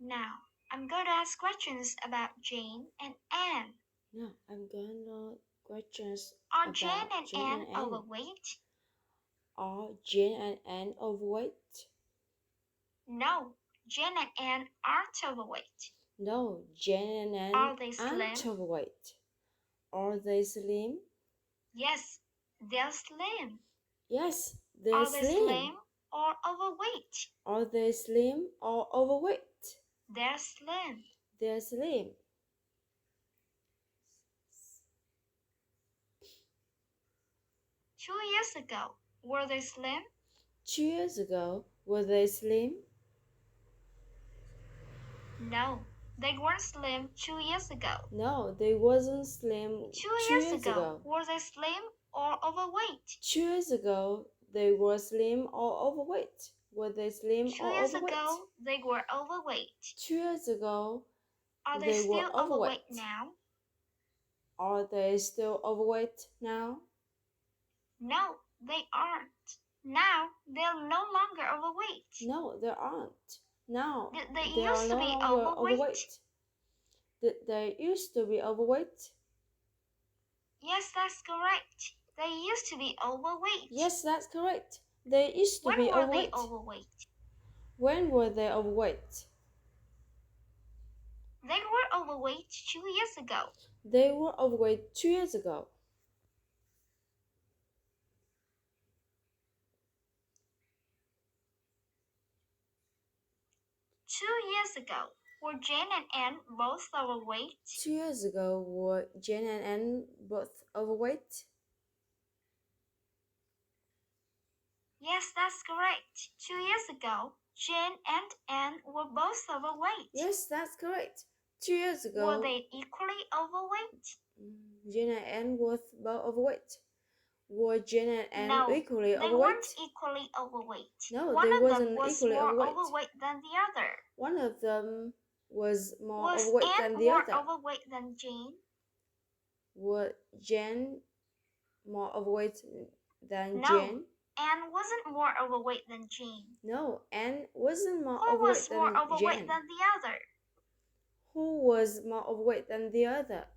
Now, I'm going to ask questions about Jane and Anne. Now I'm gonna questions Are about Jane and Jane Anne and Anne. overweight? Are Jane and Anne overweight? No, Jane and Anne aren't overweight. No, Jane and Anne Are they slim? aren't overweight. Are they slim? Yes, they're slim. Yes, they're Are they slim. slim or overweight? Are they slim or overweight? They're slim. They're slim. 2 years ago, were they slim? 2 years ago, were they slim? No, they weren't slim 2 years ago. No, they wasn't slim 2 years ago, were they slim or overweight? 2 years ago, they were slim or overweight. Were they slim Two or years overweight? ago, they were overweight. 2 years ago, Are they they were still overweight. now? Are they still overweight now? No, they aren't. Now they're no longer overweight. No, they aren't. Now They they are used to no be longer overweight. Did they used to be overweight? Yes, that's correct. They used to be overweight. Yes, that's correct. They used to When be were overweight. they overweight? When were they overweight? They were overweight 2 years ago. They were overweight 2 years ago. Two years ago, were Jane and Anne both overweight? 2 years ago, were Jane and Anne both overweight? Yes, that's correct. 2 years ago, Jane and Anne were both overweight. Yes, that's correct. 2 years ago, were they equally overweight? Jane and Anne were both overweight. Were Jane and Anne No, equally they overweight? weren't equally overweight. No, One they of wasn't them was equally more overweight. overweight than the other. One of them was more Was overweight Anne than the more other. overweight than Jane? Was Jane more overweight than No, Jane? Anne wasn't more overweight than Jane. No, Anne wasn't more Who overweight was than more overweight Jane. than the other? Who was more overweight than the other?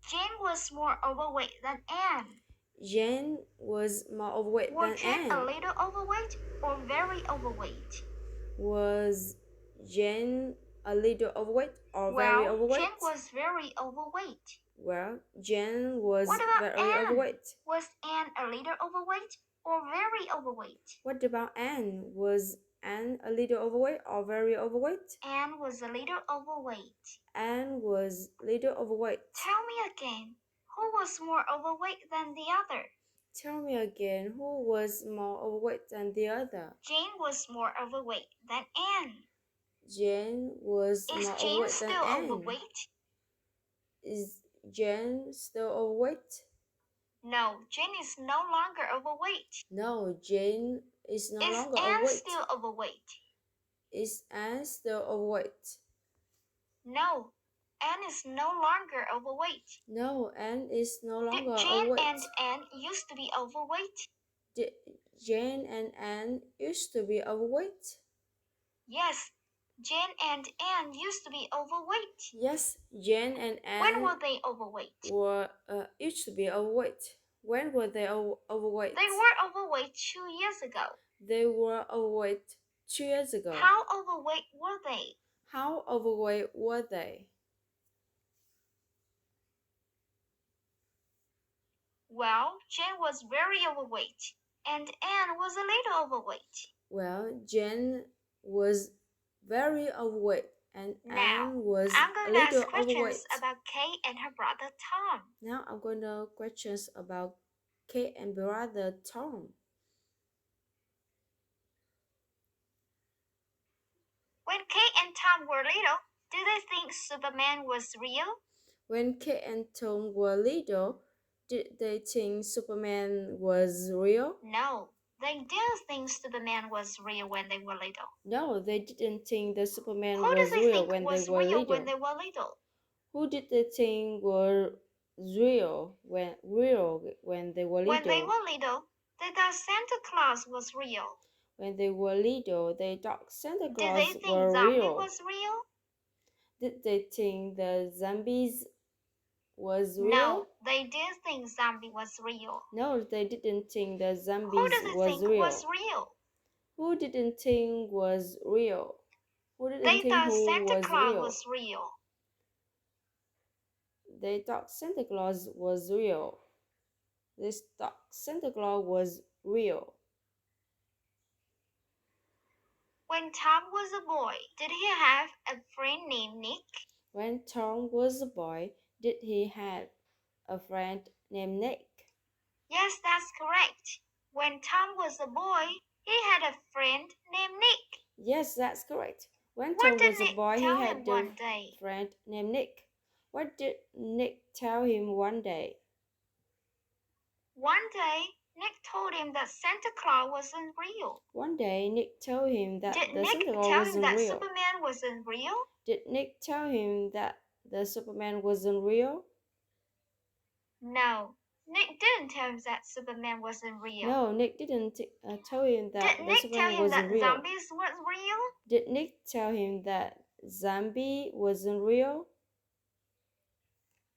Jane was more overweight than Anne. Jane was more overweight Were than Jane Anne. a little overweight or very overweight? Was Jane a little overweight or very Well, overweight? Jane was very overweight. Well, Jane was What about very Anne? overweight. Was Anne a little overweight or very overweight? What about Anne? Was Anne a little overweight or very overweight? Anne was a little overweight. Anne was little overweight. Tell me again, who was more overweight than the other? Tell me again, who was more overweight than the other? Jane was more overweight than Anne. Jane was Is more Jane overweight still than Anne. overweight? Is Jane still overweight? No, Jane is no longer overweight. No, Jane is no Is longer Anne overweight. still overweight? Is Anne still overweight? No, Anne is no longer overweight. No, Anne is no longer Did Jane overweight. and Anne used to be overweight? Did Jane and Anne used to be overweight? Yes, Jane and Anne used to be overweight. Yes, Jane and Anne When were they overweight? Used to be overweight. When were they overweight? They were overweight 2 years ago. They were overweight 2 years ago. How overweight were they? How overweight were they? Well, Jane was very overweight, and Anne was a little overweight. Well, Jane was very overweight, and Now, Anne was I'm a going to little ask questions overweight. about Kay and her brother Tom. Now I'm going to questions about Kate and brother Tom. When Kay and Tom were little, did they think Superman was real? When Kate and Tom were little, did they think Superman was real? No, they didn't think Superman was real when they were little. No, they didn't think that Superman Who was did they real think when was they were real little. when they were little? Who did they think were real when they were little? When they were little, they thought Santa Claus was real. When they were little, they thought Santa Did they Claus think were zombie real. was real? Did they think the zombies was No, real? they did think zombie was real. No, they didn't think the Who zombies did they was think real. was real? Who didn't think was real? Who didn't They think thought who Santa was Claus real? was real. They thought Santa Claus was real. They thought Santa Claus was real. When Tom was a boy, did he have a friend named Nick? When Tom was a boy, did he have a friend named Nick? Yes, that's correct. When Tom was a boy, he had a friend named Nick. Yes, that's correct. When What Tom did was a Nick boy, he tell had him a one day? friend named Nick. What did Nick tell him one day? One day, Nick told him that Santa Claus wasn't real. One day, Nick told him that Did the Nick Santa Claus tell him wasn't that real. Superman wasn't real? Did Nick tell him that the Superman wasn't real? No, Nick didn't tell him that Superman wasn't real. No, Nick didn't tell him that Did the Nick tell Superman him wasn't that real. zombies weren't real? Did Nick tell him that zombie wasn't real?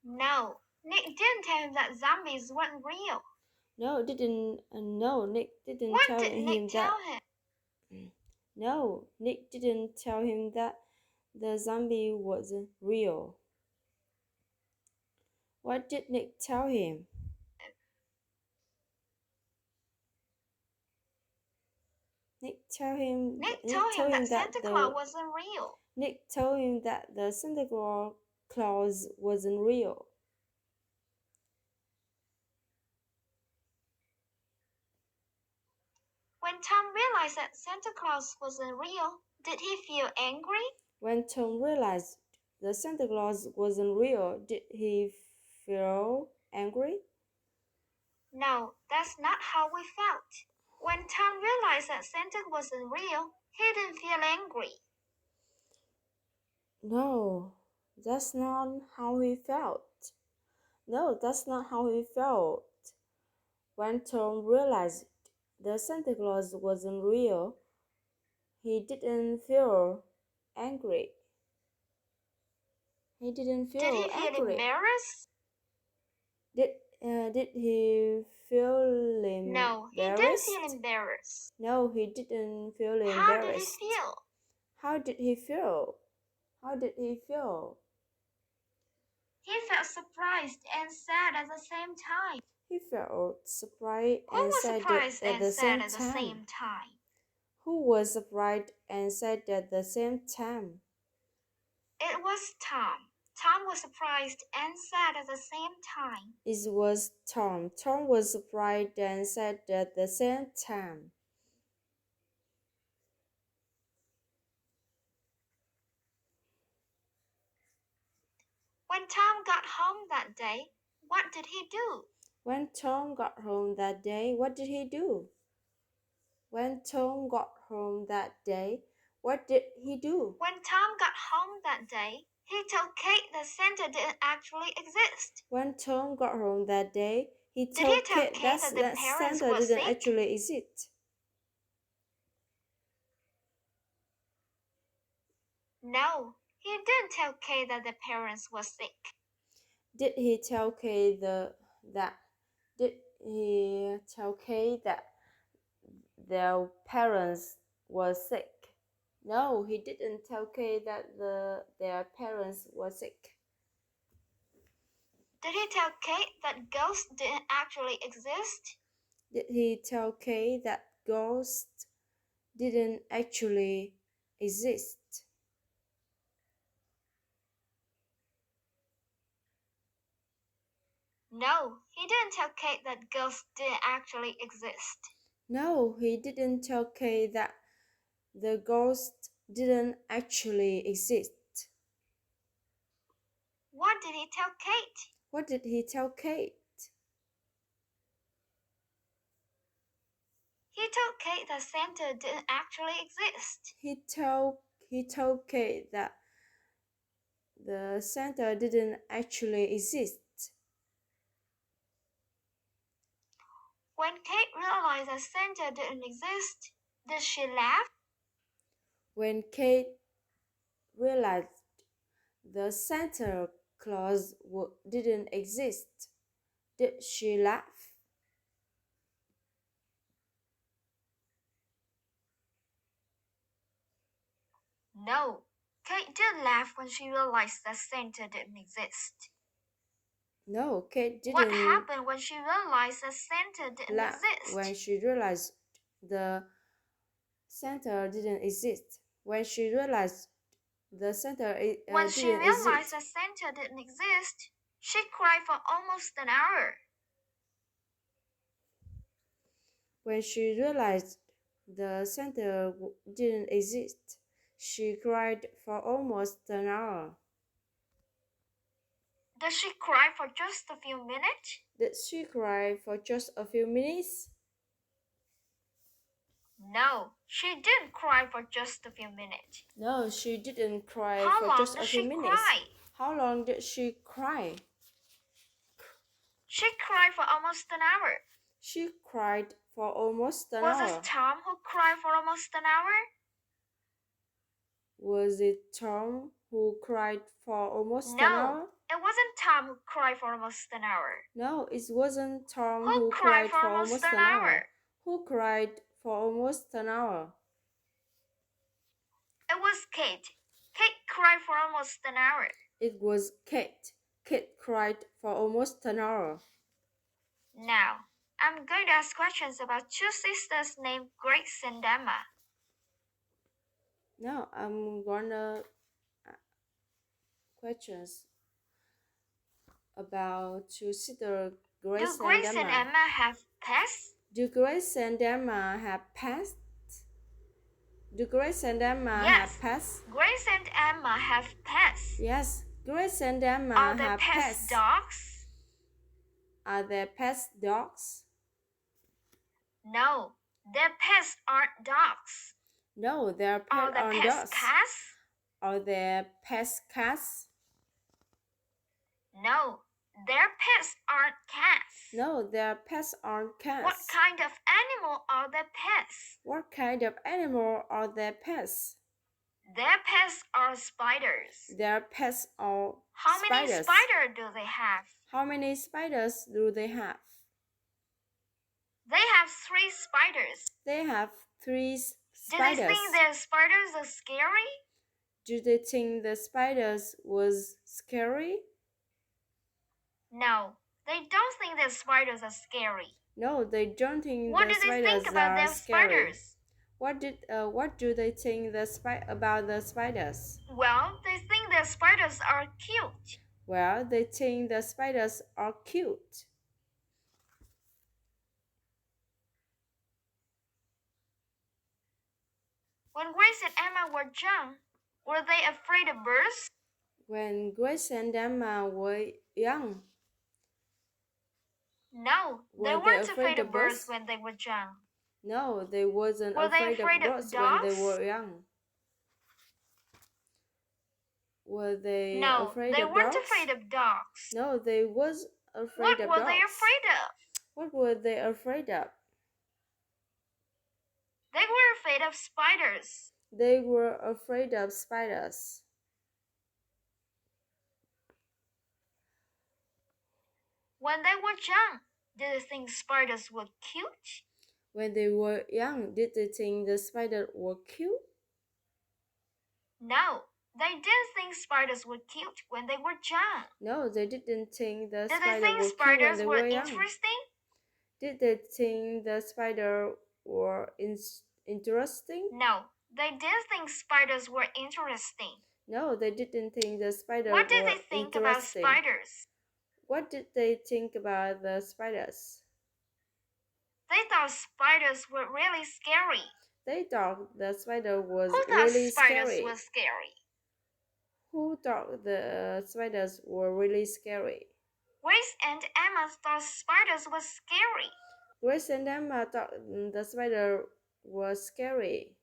No, Nick didn't tell him that zombies weren't real. No, Nick didn't What tell did him Nick that. tell him? No, Nick didn't tell him that the zombie wasn't real. What did Nick tell him? Nick told him That that Santa Claus wasn't real. Nick told him that the Santa Claus wasn't real. When Tom realized that Santa Claus wasn't real, did he feel angry? When Tom realized the Santa Claus wasn't real, did he feel angry? No, that's not how we felt. When Tom realized that Santa wasn't real, he didn't feel angry. No, that's not how he felt. No, that's not how he felt. When Tom realized the Santa Claus wasn't real, he didn't feel angry. He didn't Did feel he feel angry. embarrassed? Did he feel No, he didn't embarrassed? feel embarrassed. No, he didn't feel How did he embarrassed. feel? How did he feel? How did he feel? He felt surprised and sad at the same time. He felt surprised Who and was sad surprised at and the sad same at the time. same time? Who was surprised and sad at the same time? It was Tom. Tom was surprised and sad at the same time. It was Tom. Tom was surprised and sad at the same time. When Tom got home that day, what did he do? When Tom got home that day, what did he do? When Tom got home that day, what did he do? When Tom got home that day, he told Kate that Santa didn't actually exist. When Tom got home that day, he Did he told tell Kate Kate that the that parents Santa were didn't sick? actually exist. No, he didn't tell Kate that the parents were sick. Did he tell Kate that? Did he tell Kate that their parents were sick? No, he didn't tell Kate that their parents were sick. Did he tell Kate that ghosts didn't actually exist? Did he tell Kate that ghosts didn't actually exist? No, he didn't tell Kate that ghosts didn't actually exist. No, he didn't tell Kate that the ghost didn't actually exist. What did he tell Kate? What did he tell Kate? He told Kate that Santa didn't actually exist. He told Kate that the Santa didn't actually exist. When Kate realized that Santa didn't exist, Did she laugh? When Kate realized the Santa Claus didn't exist, did she laugh? No. Kate did laugh when she realized that Santa didn't exist. No, Kate What didn't happened when she realized that Santa didn't laugh when exist? she realized the Santa didn't exist. When she realized the Santa When she didn't realized exist. that Santa didn't exist, she cried for almost an hour. When she realized the Santa didn't exist, she cried for almost an hour. Did she cry for just a few minutes? Did she cry for just a few minutes? No, she didn't cry for just a few minutes. No, she didn't cry How for long just did a few she minutes. cry? How long did she cry? She cried for almost an hour. She cried for almost an Was hour. it Tom who cried for almost an hour? Was it Tom who cried for almost an hour? No, it wasn't Tom who cried for almost an hour. No, it wasn't Tom Who who cried cried for for almost almost an an hour. hour? Who cried for almost an hour? It was Kate. Kate cried for almost an hour. It was Kate. Kate cried for almost an hour. Now, I'm going to ask questions about two sisters named Grace and Emma. Now I'm gonna questions about two sisters, Grace Do Grace and and Emma. Emma have pets? Do Grace and Emma have pets? Do Grace and Emma Yes. have pets? Grace and Emma have pets. Yes, Grace and Emma Are their have pets pets. dogs? Are their pets dogs? No, their pets aren't dogs. No, their Are pets their aren't pets dogs. cats? Are their pets cats? No, their pets aren't cats. No, their pets aren't cats. What kind of animal are their pets? What kind of animal are their pets? Their pets are spiders. Their pets are How many spiders. spiders do they have? How many spiders do they have? They have 3 spiders. They have 3 Do they spiders. think their spiders are scary? Do they think the spiders was scary? No, they don't think their spiders are scary. No, they don't think What the do they spiders think about are their scary. spiders? What do they think about the spiders? Well, they think their spiders are cute. Well, they think the spiders are cute. When Grace and Emma were young, were they afraid of birds? When Grace and Emma were young, No, they were they weren't afraid afraid of of birds birds? when they were young. No, they wasn't Were they afraid of afraid of birds when they dogs? were young. Were they No, afraid they of weren't dogs? afraid of dogs. No, they was What afraid of were dogs. they afraid of? What were they afraid of? They were afraid of spiders. They were afraid of spiders. When they were young, did they think spiders were cute? When they were young, did they think the spiders were cute? No, they didn't think spiders were cute when they were young. No, they didn't think the Did they spiders think were cute when spiders they were were young. interesting? Did they think the spiders were interesting? No, they didn't think spiders were interesting. No, they didn't think the spiders What did were they think about interesting. spiders? What did they think about the spiders? They thought spiders were really scary. They thought the spider was Who thought really spiders scary. were scary? Who thought the spiders were really scary? Grace and Emma thought spiders were scary. Grace and Emma thought the spider was scary.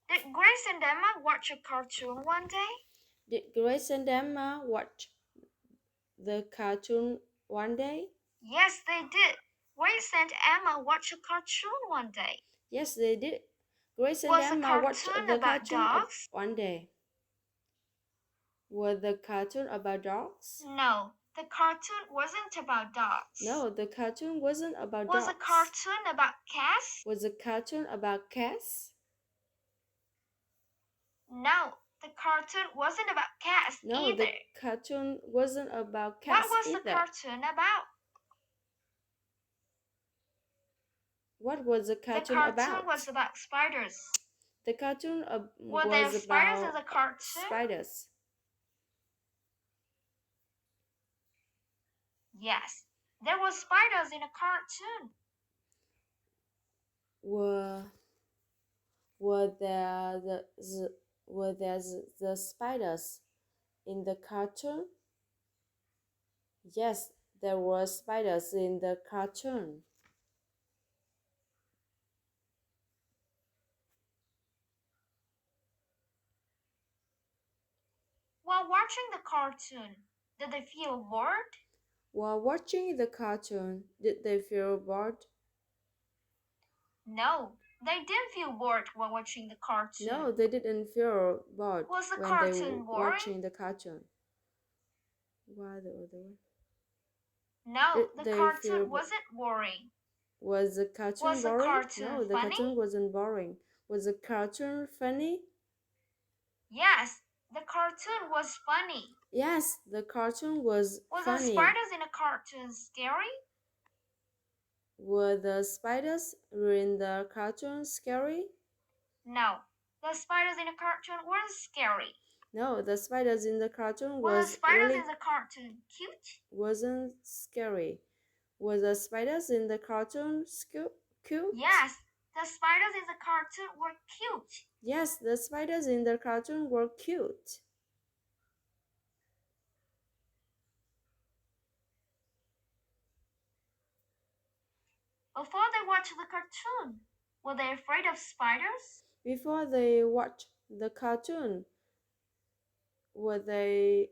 Did Grace and Emma watch a cartoon one day? Did Grace and Emma watch the cartoon one day? Yes, they did. Grace and Emma watched a cartoon one day. Yes, they did. Grace and Was the Emma watched cartoon the about cartoon of dogs? one day. Was the cartoon about dogs? No, the cartoon wasn't about dogs. No, the cartoon wasn't about Was dogs. the cartoon about cats? Was the cartoon about cats? No, the cartoon wasn't about cats No, either. the cartoon wasn't about What cats was either. the cartoon about? What was the cartoon about? The cartoon was about spiders. The cartoon Were was there spiders about in the cartoon? spiders. Yes, there were spiders in a cartoon. Were there the spiders in the cartoon? Yes, there were spiders in the cartoon. While watching the cartoon, did they feel bored? While watching the cartoon, did they feel bored? No, they didn't feel bored while watching the cartoon. No, they didn't feel bored Was the when cartoon they were boring? watching the cartoon. Why the other one? No, Did the they cartoon feel wasn't boring. Was the cartoon Was the boring? cartoon No, the funny? cartoon wasn't boring. Was the cartoon funny? Yes, the cartoon was funny. Yes, the cartoon was Were funny. the spiders in a cartoon scary? Were the spiders in the cartoon scary? No, the spiders in a cartoon weren't scary. No, the spiders in the cartoon Were the was spiders really in the cartoon cute? wasn't scary. Were the spiders in the cartoon cute? Yes, the spiders in the cartoon were cute. Yes, the spiders in the cartoon were cute. Before they watched the cartoon, were they afraid of spiders? Before they watched the cartoon, were they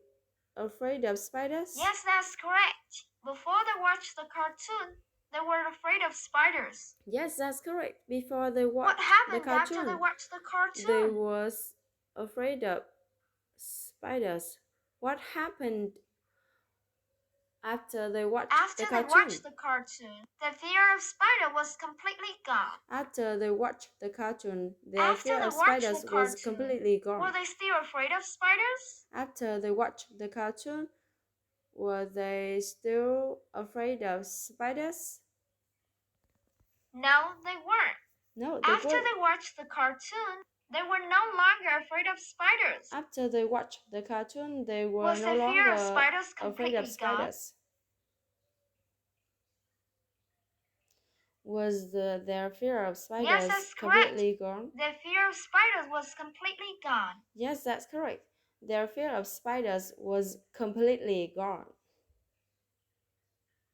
afraid of spiders? Yes, that's correct. Before they watched the cartoon, they were afraid of spiders. Yes, that's correct. Before they watched What happened the cartoon, after they watched the cartoon? they was afraid of spiders. What happened after they watched After the they cartoon? watched the cartoon, the fear of spider was completely gone. After they watched the cartoon, their After fear they of watched spiders the was cartoon, completely gone. were they still afraid of spiders? After they watched the cartoon, were they still afraid of spiders? No, they weren't. No, they After weren't. they watched the cartoon, they were no longer afraid of spiders. After they watched the cartoon, they were Was no the fear of longer spiders afraid completely of gone? spiders. Was their fear of spiders Yes, that's correct. completely gone? The fear of spiders was completely gone. Yes, that's correct. Their fear of spiders was completely gone.